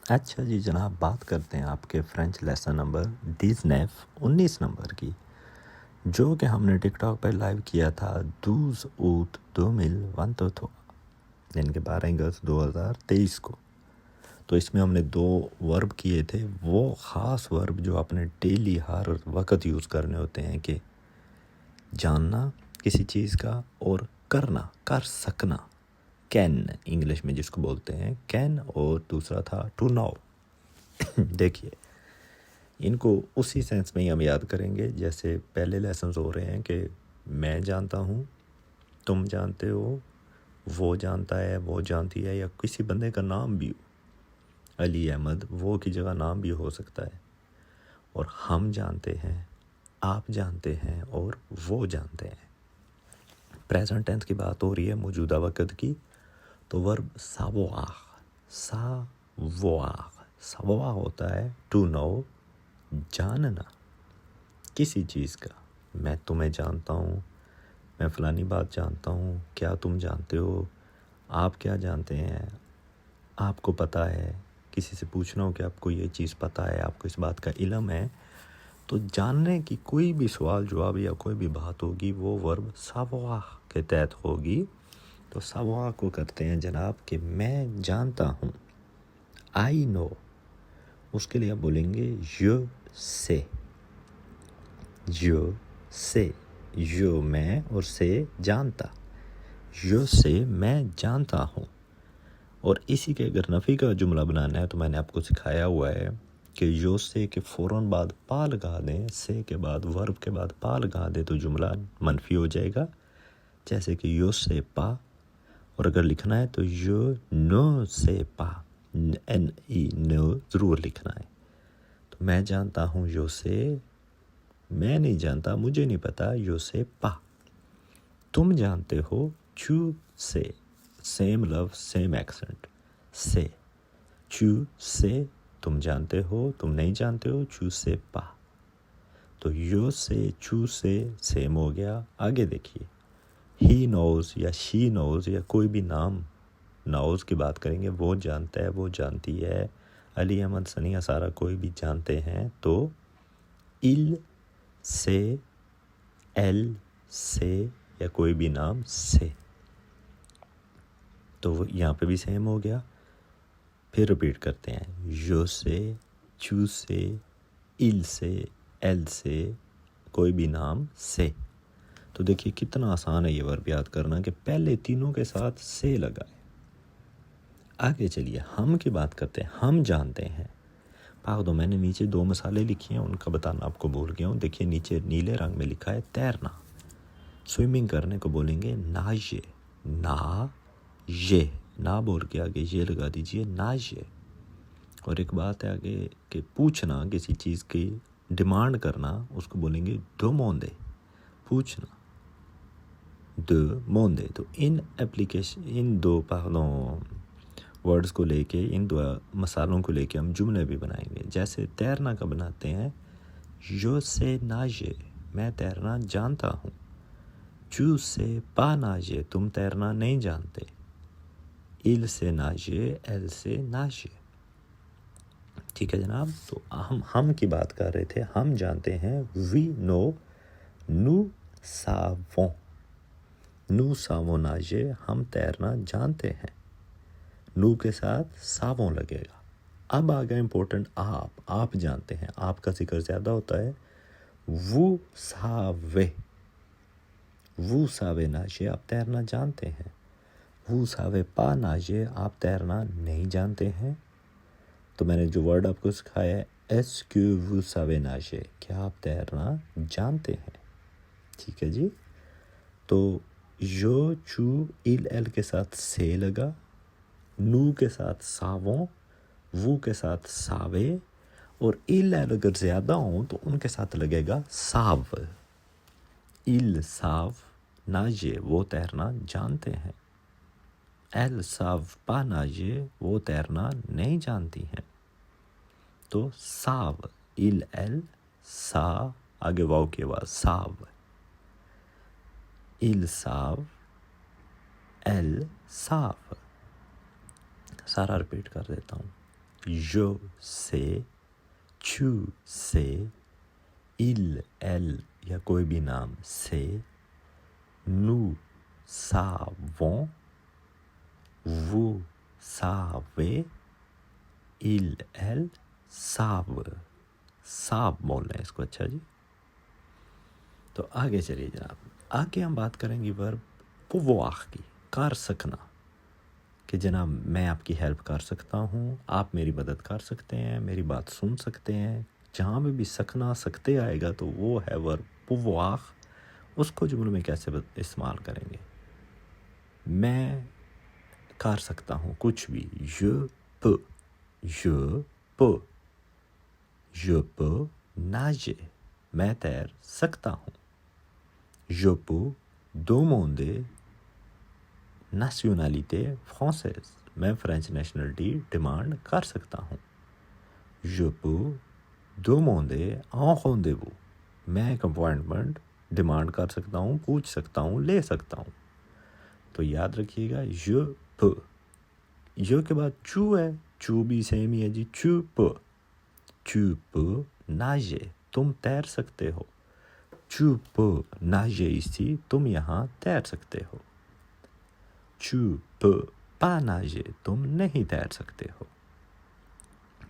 अच्छा जी जनाब, बात करते हैं आपके फ्रेंच लेसन नंबर 19 नंबर की, जो कि हमने टिकटॉक पर लाइव किया था 12 août 2023 यानी कि 12 अगस्त 2023 को। तो इसमें हमने 2 वर्ब किए थे, वो ख़ास वर्ब जो आपने डेली हर वक्त यूज़ करने होते हैं कि जानना किसी चीज़ का और करना, कर सकना। कैन इंग्लिश में जिसको बोलते हैं कैन, और दूसरा था टू नो। देखिए, इनको उसी सेंस में ही हम याद करेंगे जैसे पहले लेसन्स हो रहे हैं कि मैं जानता हूँ, तुम जानते हो, वो जानता है, वो जानती है, या किसी बंदे का नाम भी हो, अली अहमद, वो की जगह नाम भी हो सकता है। और हम जानते हैं, आप जानते हैं, और वो जानते हैं। प्रेजेंट टेंस की बात हो रही है, मौजूदा वक़्त की, तो वर्ब सावोआह, सावोआह होता है टू नो, जानना किसी चीज़ का। मैं तुम्हें जानता हूँ, मैं फ़लानी बात जानता हूँ, क्या तुम जानते हो, आप क्या जानते हैं, आपको पता है। किसी से पूछना हो कि आपको ये चीज़ पता है, आपको इस बात का इल्म है, तो जानने की कोई भी सवाल जवाब या कोई भी बात होगी वो वर्ब सावोआह के तहत होगी। तो सावोआह को करते हैं जनाब कि मैं जानता हूँ, आई नो। उसके लिए आप बोलेंगे यो से, जो मैं और से जानता, जो से मैं जानता हूँ। और इसी के अगर नफ़ी का जुमला बनाना है तो मैंने आपको सिखाया हुआ है कि जो से के फ़ौरन बाद पा लगा दें, से के बाद वर्ब के बाद पा लगा दें तो जुमला मनफी हो जाएगा। जैसे कि यो से पा, और अगर लिखना है तो यो नो से पा, NE नो ज़रूर लिखना है। तो मैं जानता हूँ यो से, मैं नहीं जानता, मुझे नहीं पता, यो से पा। तुम जानते हो, चू से, सेम लव सेम एक्सेंट, से, चू से तुम जानते हो, तुम नहीं जानते हो, चू से पा। तो यो से चू से सेम हो गया। आगे देखिए, ही नोज़ या शी नोज़ या कोई भी नाम नोज़ की बात करेंगे, वो जानता है, वो जानती है, अली अहमद, सनिया, सारा कोई भी जानते हैं। तो इल से, एल से या कोई भी नाम से, तो यहाँ पे भी सेम हो गया। फिर रिपीट करते हैं, यो से, चू से, इल से, एल से, कोई भी नाम से। तो देखिए कितना आसान है ये वर्ब याद करना कि पहले तीनों के साथ से लगा है। आगे चलिए हम की बात करते हैं। हम जानते हैं, पाग दो, मैंने नीचे 2 मसाले लिखे हैं, उनका बताना आपको भूल गया हूँ। देखिए नीचे नीले रंग में लिखा है तैरना। स्विमिंग करने को बोलेंगे नाजे, ना ये, ना बोल के आगे ये लगा दीजिए, नाजे। और एक बात है आगे कि पूछना, किसी चीज़ की डिमांड करना, उसको बोलेंगे डोमोंदे, पूछना, डोमोंदे। तो इन एप्लीकेशन, इन दो वर्ड्स को लेके, इन 2 मसालों को लेके हम जुमले भी बनाएंगे। जैसे तैरना का बनाते हैं, यो से नाजे, मैं तैरना जानता हूँ। चू से पा नाजे, तुम तैरना नहीं जानते। इल से नाजे, एल से नाजे। ठीक है जनाब। तो हम की बात कर रहे थे। हम जानते हैं, वी नो, नू सावों, नू सावों नाजे, हम तैरना जानते हैं। नू के साथ सावों लगेगा। अब आ गया इंपॉर्टेंट आप जानते हैं, आपका जिक्र ज़्यादा होता है। वो सावे नाजे, आप तैरना जानते हैं। वो सावे पा नाजे, आप तैरना नहीं जानते हैं। तो मैंने जो वर्ड आपको सिखाया है, SQ वो सावे नाजे, क्या आप तैरना जानते हैं। ठीक है जी। तो यो, चू, इल, एल के साथ से लगा, नू के साथ सावों, वो के साथ सावे, और इल एल अगर ज़्यादा हो तो उनके साथ लगेगा साव। इल साव नाजे, वो तैरना जानते हैं। एल साव पा नाजे, वो तैरना नहीं जानती हैं। तो साव, इल एल, सा, आगे वाव के बाद साव, इल साव, एल साव। सारा रिपीट कर देता हूँ। je sais, tu sais, il, elle या कोई भी नाम से, nous savons, vous savez, il, elle savent, साब बोल रहे हैं इसको। अच्छा जी, तो आगे चलिए जनाब। आगे हम बात करेंगे वर्ब pouvoir की, कर सकना, कि जनाब मैं आपकी हेल्प कर सकता हूँ, आप मेरी मदद कर सकते हैं, मेरी बात सुन सकते हैं। जहाँ में भी सकना सकते आएगा तो वो है वर्ब pouvoir। उसको जुमले में कैसे इस्तेमाल करेंगे? मैं कर सकता हूँ कुछ भी, je peux, je peux, je peux nager, मैं तैर सकता हूँ। je peux demander nationalité française, मैं फ्रेंच नेशनलिटी डिमांड कर सकता हूँ। je peux demander un rendez-vous, मैं एक अपॉइंटमेंट डिमांड कर सकता हूँ, पूछ सकता हूँ, ले सकता हूँ। तो याद रखिएगा je peux, je के बाद चू है, चू भी सेम ही है जी, tu peux nager, तुम तैर सकते हो। tu peux nager ici, तुम यहाँ तैर सकते हो। tu peux pas nager, तुम नहीं तैर सकते हो।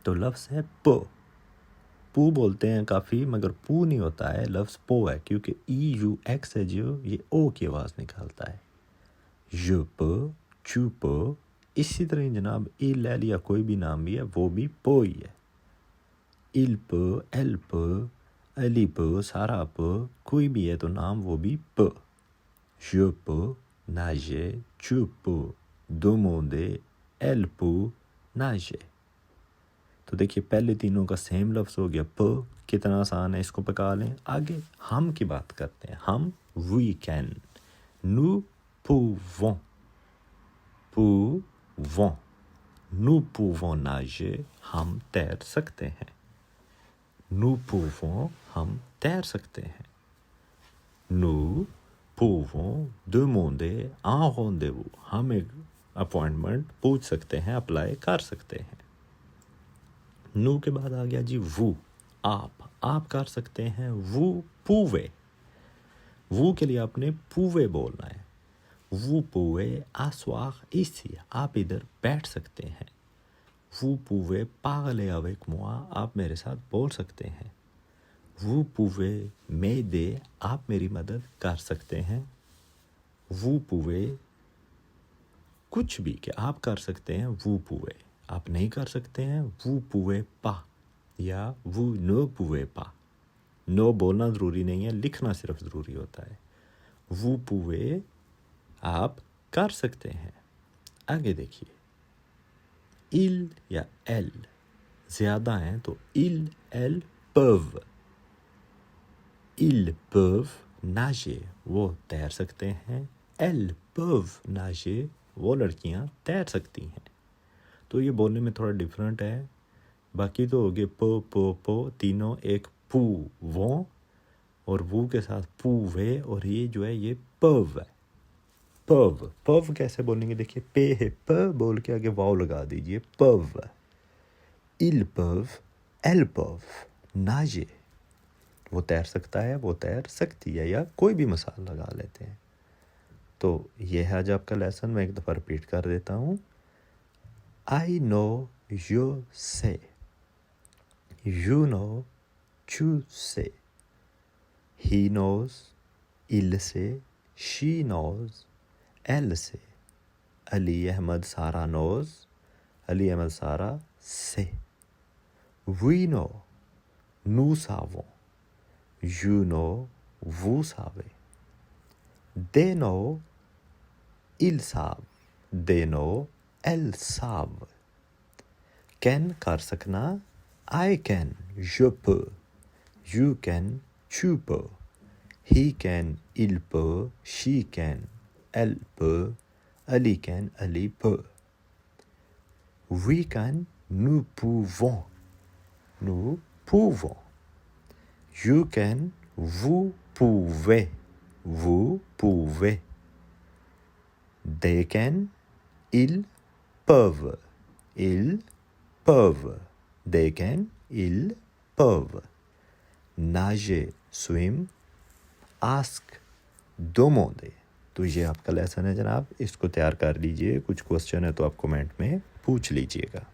तो लफ्ज़ है पो, पू बोलते हैं काफ़ी, मगर पू नहीं होता है, लफ्ज़ पो है, क्योंकि EUX है जो, ये ओ की आवाज़ निकालता है। je peux, tu peux, इसी तरह जनाब il, elle या कोई भी नाम भी है वो भी पो ही है। il peut, elle peut, elle peut, सारा peut, कोई भी है तो नाम वो भी प। je peux nager, tu peux demander, elle peut nager। तो देखिए पहले तीनों का सेम लफ्ज़ हो गया प, कितना आसान है, इसको पका लें। आगे हम की बात करते हैं। हम we can, nous pouvons, nous pouvons nager, हम तैर सकते हैं। nous pouvons, हम तैर सकते हैं। nous pouvons demander un rendez-vous, हम एक अपॉइंटमेंट पूछ सकते हैं, अप्लाई कर सकते हैं। nous के बाद आ गया जी vous, आप कर सकते हैं। vous pouvez, vous के लिए आपने pouvez बोलना है। vous pouvez asseoir ici, आप इधर बैठ सकते हैं। vous pouvez parler avec moi, आप मेरे साथ बोल सकते हैं। vous pouvez m'aider, आप मेरी मदद कर सकते हैं। vous pouvez कुछ भी कि आप कर सकते हैं, vous pouvez, आप नहीं कर सकते हैं, vous pouvez pas या vous ne pouvez pas। No बोलना ज़रूरी नहीं है, लिखना सिर्फ ज़रूरी होता है। vous pouvez, आप कर सकते हैं। आगे देखिए, il या elle ज़्यादा हैं तो il, elle peuvent, ils peuvent nager, वो तैर सकते हैं। elles peuvent nager, वो लड़कियां तैर सकती हैं। तो ये बोलने में थोड़ा डिफरेंट है। बाकी तो हो गए पो तीनों एक पू वो, और वो के साथ पूवे, और ये जो है ये पव है। पव कैसे बोलेंगे? देखिए पे है, प बोल के आगे वाव लगा दीजिए, पव। ils peuvent, elles peuvent nager, वो तैर सकता है, वो तैर सकती है, या कोई भी मिसाल लगा लेते हैं। तो ये है आज आपका लेसन, मैं एक दफ़ा रिपीट कर देता हूँ। I know, je sais, you know, tu sais, he knows, il sait, she knows, elle sait, Ali Ahmed Sara knows, Ali Ahmed Sara sait, we know, nous savons, you know, vous savez, they know, ils savent, they know, elles savent, can कर सकना, I can, je peux, you can, tu peux, he can, il peut, she can, elle peut, Ali can, Ali peut, we can, nous pouvons, nous pouvons, you can, vous pouvez, vous pouvez, they can, ils peuvent, ils peuvent, they can, ils peuvent. Nager, swim, ask, demander. तो ये आपका lesson है जनाब, इसको तैयार कर लीजिए, कुछ क्वेश्चन है तो आप कमेंट में पूछ लीजिएगा।